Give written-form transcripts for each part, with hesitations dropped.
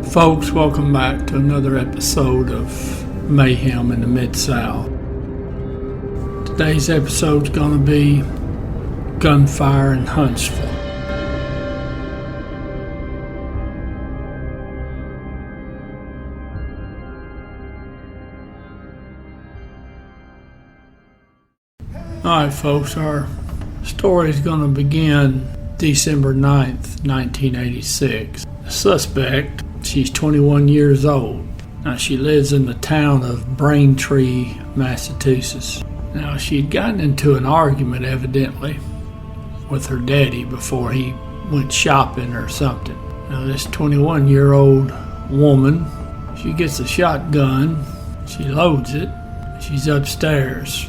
Folks, welcome back to another episode of Mayhem in the Midsouth. Today's episode is going to be Gunfire in Huntsville. Alright folks, our story is going to begin December 9th, 1986. The suspect, she's 21 years old. Now she lives in the town of Braintree, Massachusetts. Now she'd gotten into an argument evidently with her daddy before he went shopping or something. Now this 21-year-old woman, she gets a shotgun, she loads it, she's upstairs.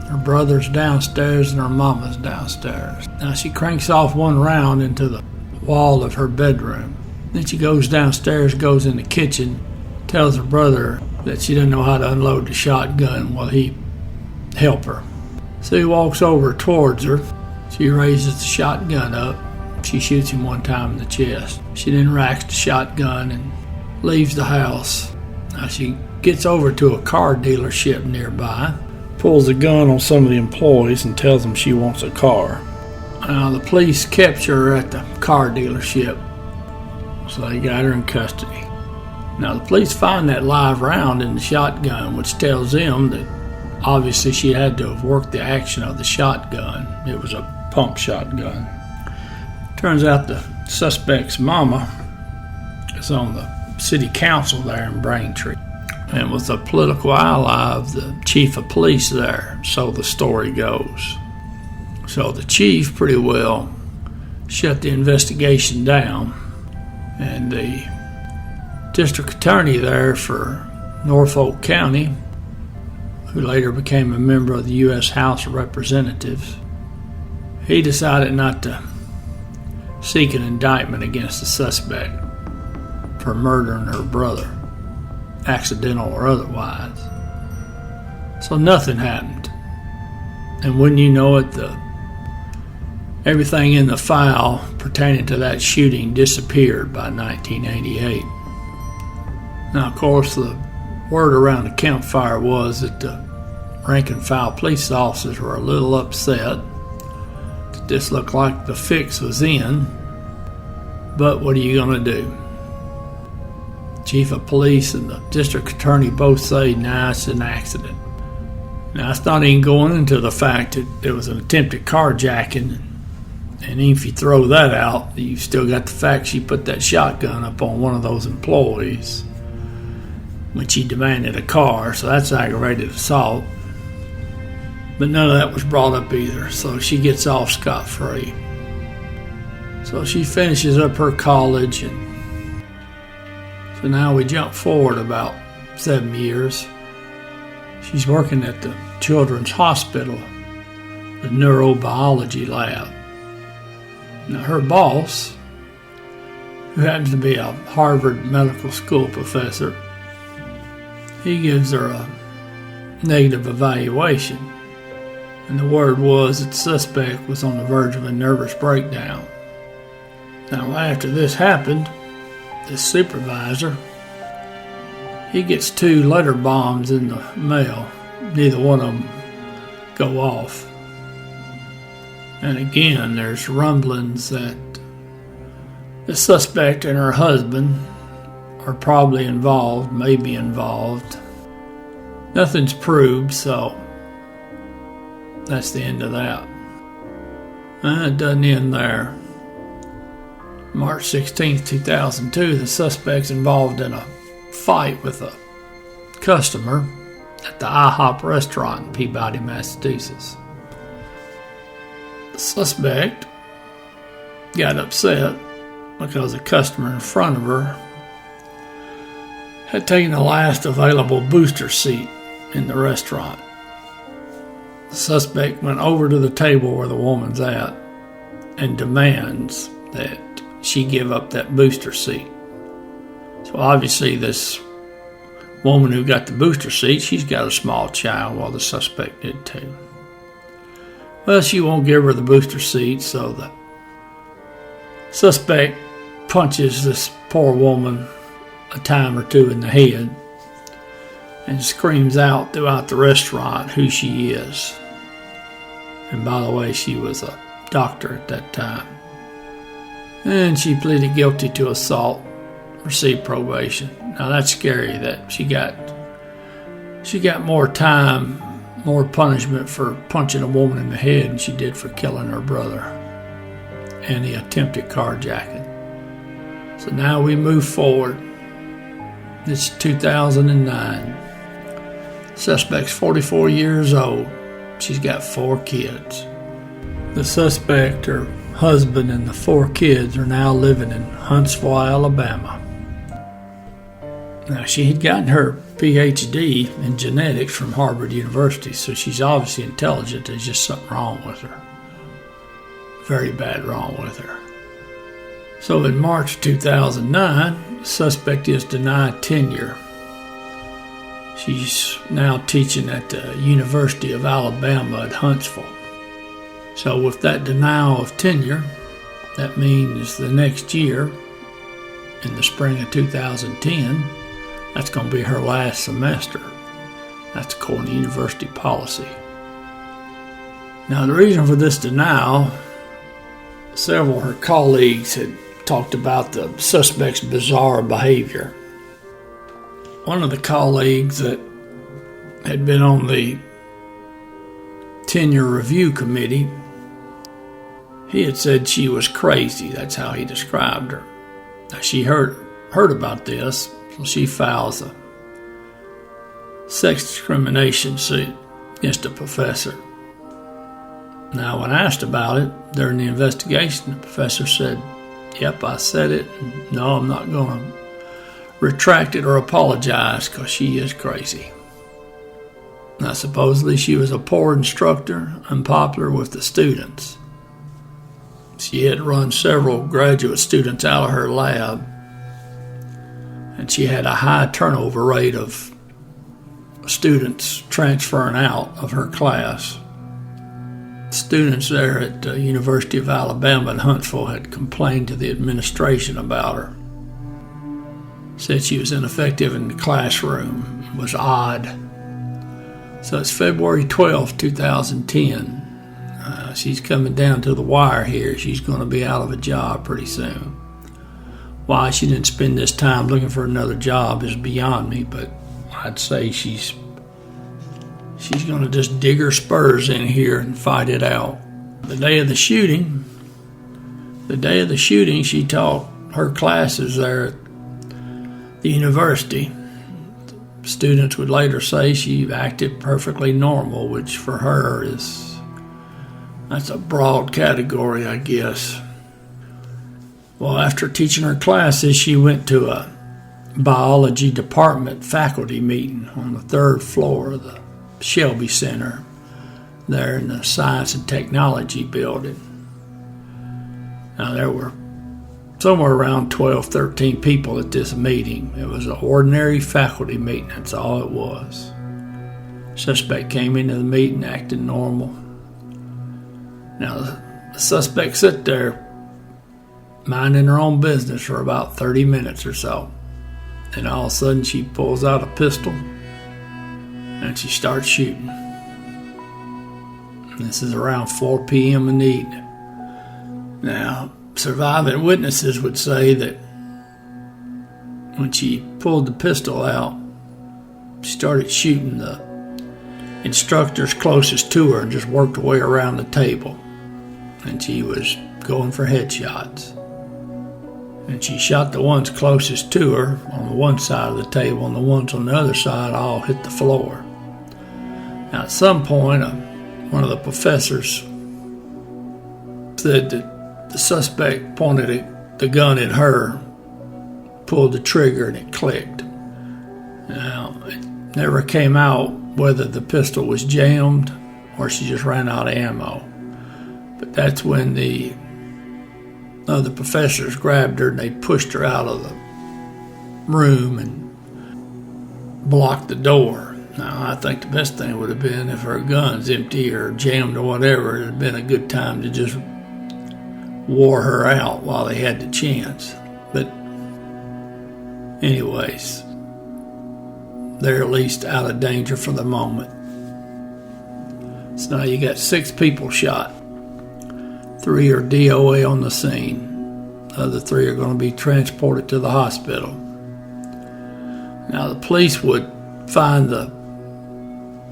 Her brother's downstairs and her mama's downstairs. Now she cranks off one round into the wall of her bedroom. Then she goes downstairs, goes in the kitchen, tells her brother that she doesn't know how to unload the shotgun while he help her. So he walks over towards her. She raises the shotgun up. She shoots him one time in the chest. She then racks the shotgun and leaves the house. Now she gets over to a car dealership nearby, pulls a gun on some of the employees and tells them she wants a car. Now the police capture her at the car dealership, so they got her in custody. Now the police find that live round in the shotgun, which tells them that obviously she had to have worked the action of the shotgun. It was a pump shotgun. Turns out the suspect's mama is on the city council there in Braintree and was a political ally of the chief of police there, so the story goes. So the chief pretty well shut the investigation down, and the district attorney there for Norfolk County, who later became a member of the U.S. House of Representatives, he decided not to seek an indictment against the suspect for murdering her brother, accidental or otherwise. So nothing happened. And when you know it, everything in the file pertaining to that shooting disappeared by 1988. Now, of course, the word around the campfire was that the rank and file police officers were a little upset that this looked like the fix was in. But what are you going to do? Chief of police and the district attorney both say, nah, it's an accident. Now, it's not even going into the fact that it was an attempted carjacking. And if you throw that out, you've still got the fact she put that shotgun up on one of those employees when she demanded a car, so that's aggravated assault. But none of that was brought up either, so she gets off scot-free. So she finishes up her college, and so now we jump forward about 7 years. She's working at the Children's Hospital, the neurobiology lab. Now her boss, who happens to be a Harvard Medical School professor, he gives her a negative evaluation. And the word was that the suspect was on the verge of a nervous breakdown. Now after this happened, this supervisor, he gets 2 letter bombs in the mail. Neither one of them go off. And again, there's rumblings that the suspect and her husband are probably involved, may be involved. Nothing's proved, so that's the end of that. And it doesn't end there. March 16th, 2002, the suspect's involved in a fight with a customer at the IHOP restaurant in Peabody, Massachusetts. The suspect got upset because a customer in front of her had taken the last available booster seat in the restaurant. The suspect went over to the table where the woman's at and demands that she give up that booster seat. So obviously this woman who got the booster seat, she's got a small child, while the suspect did too. Well, she won't give her the booster seat, so the suspect punches this poor woman a time or two in the head and screams out throughout the restaurant who she is. And by the way, she was a doctor at that time. And she pleaded guilty to assault, received probation. Now that's scary that she got more time, more punishment for punching a woman in the head than she did for killing her brother and the attempted carjacking. So now we move forward. It's 2009. Suspect's 44 years old. She's got 4 kids. The suspect, her husband, and the 4 kids are now living in Huntsville, Alabama. Now, she had gotten her PhD in genetics from Harvard University, so she's obviously intelligent. There's just something wrong with her. Very bad wrong with her. So in March 2009, the suspect is denied tenure. She's now teaching at the University of Alabama at Huntsville. So with that denial of tenure, that means the next year, in the spring of 2010, that's going to be her last semester. That's according to university policy. Now, the reason for this denial, several of her colleagues had talked about the suspect's bizarre behavior. One of the colleagues that had been on the tenure review committee, he had said she was crazy. That's how he described her. Now, she heard about this, so she files a sex discrimination suit against a professor. Now, when asked about it during the investigation, the professor said, "Yep, I said it. No, I'm not going to retract it or apologize because she is crazy." Now, supposedly she was a poor instructor, unpopular with the students. She had run several graduate students out of her lab, and she had a high turnover rate of students transferring out of her class. Students there at the University of Alabama in Huntsville had complained to the administration about her. Said she was ineffective in the classroom, was odd. So it's February 12th, 2010. She's coming down to the wire here. She's going to be out of a job pretty soon. Why she didn't spend this time looking for another job is beyond me, but I'd say she's going to just dig her spurs in here and fight it out. The day of the shooting, she taught her classes there at the university. Students would later say she acted perfectly normal, which for her that's a broad category, I guess. Well, after teaching her classes, she went to a biology department faculty meeting on the 3rd floor of the Shelby Center there in the Science and Technology building. Now, there were somewhere around 12, 13 people at this meeting. It was an ordinary faculty meeting, that's all it was. Suspect came into the meeting acting normal. Now, the suspect sat there minding her own business for about 30 minutes or so. And all of a sudden, she pulls out a pistol and she starts shooting. This is around 4 p.m. in the evening. Now, surviving witnesses would say that when she pulled the pistol out, she started shooting the instructors closest to her and just worked her way around the table. And she was going for headshots. And she shot the ones closest to her on the one side of the table, and the ones on the other side all hit the floor. Now, at some point, one of the professors said that the suspect pointed the gun at her, pulled the trigger, and it clicked. Now, it never came out whether the pistol was jammed or she just ran out of ammo. But that's when the other professors grabbed her and they pushed her out of the room and blocked the door. Now, I think the best thing would have been if her gun's empty or jammed or whatever, it would have been a good time to just wore her out while they had the chance. But Anyways, they're at least out of danger for the moment. So now you got 6 people shot. 3 are DOA on the scene. The other 3 are going to be transported to the hospital. Now the police would find the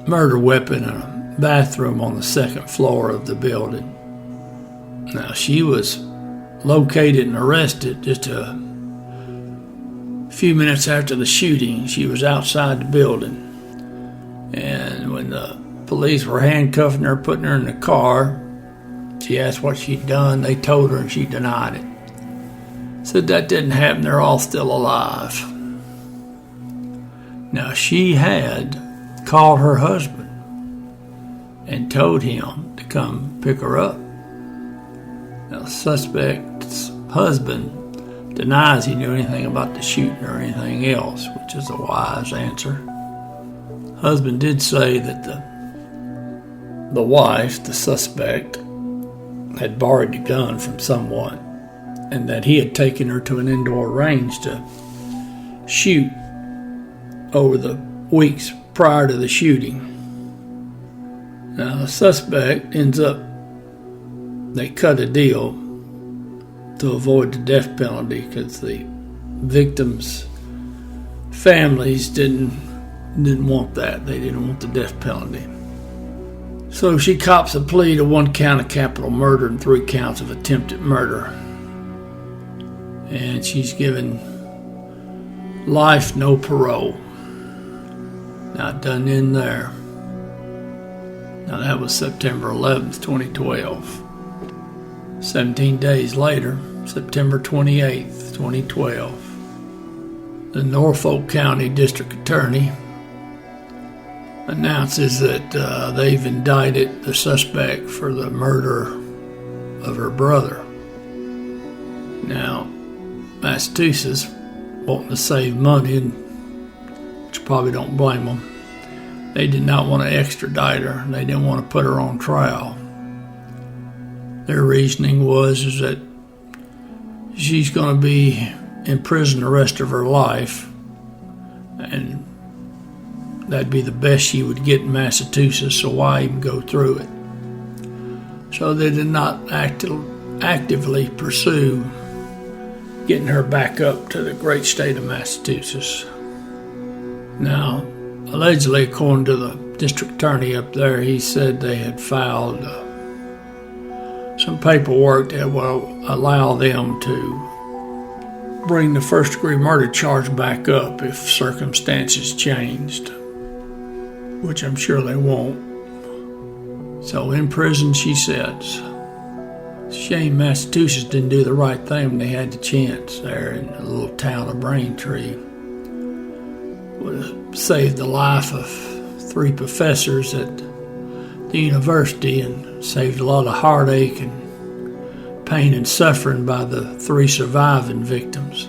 murder weapon in a bathroom on the 2nd floor of the building. Now she was located and arrested just a few minutes after the shooting. She was outside the building, and when the police were handcuffing her, putting her in the car, she asked what she'd done. They told her and she denied it. Said that didn't happen, they're all still alive. Now she had called her husband and told him to come pick her up. Now the suspect's husband denies he knew anything about the shooting or anything else, which is a wise answer. Husband did say that the wife, the suspect, had borrowed the gun from someone, and that he had taken her to an indoor range to shoot over the weeks prior to the shooting. Now the suspect ends up, they cut a deal to avoid the death penalty because the victims' families didn't want that. They didn't want the death penalty. So she cops a plea to 1 count of capital murder and 3 counts of attempted murder. And she's given life, no parole. Not done in there. Now that was September 11th, 2012. 17 days later, September 28th, 2012, the Norfolk County District Attorney announces that they've indicted the suspect for the murder of her brother. Now, Massachusetts, wanting to save money, which probably don't blame them, they did not want to extradite her. They didn't want to put her on trial. Their reasoning was that she's going to be in prison the rest of her life, and that'd be the best she would get in Massachusetts, so why even go through it? So they did not actively pursue getting her back up to the great state of Massachusetts. Now, allegedly, according to the district attorney up there, he said they had filed some paperwork that will allow them to bring the first-degree murder charge back up if circumstances changed, which I'm sure they won't. So in prison, she says, shame Massachusetts didn't do the right thing when they had the chance there in the little town of Braintree. Would have saved the life of 3 professors at the university and saved a lot of heartache and pain and suffering by the 3 surviving victims.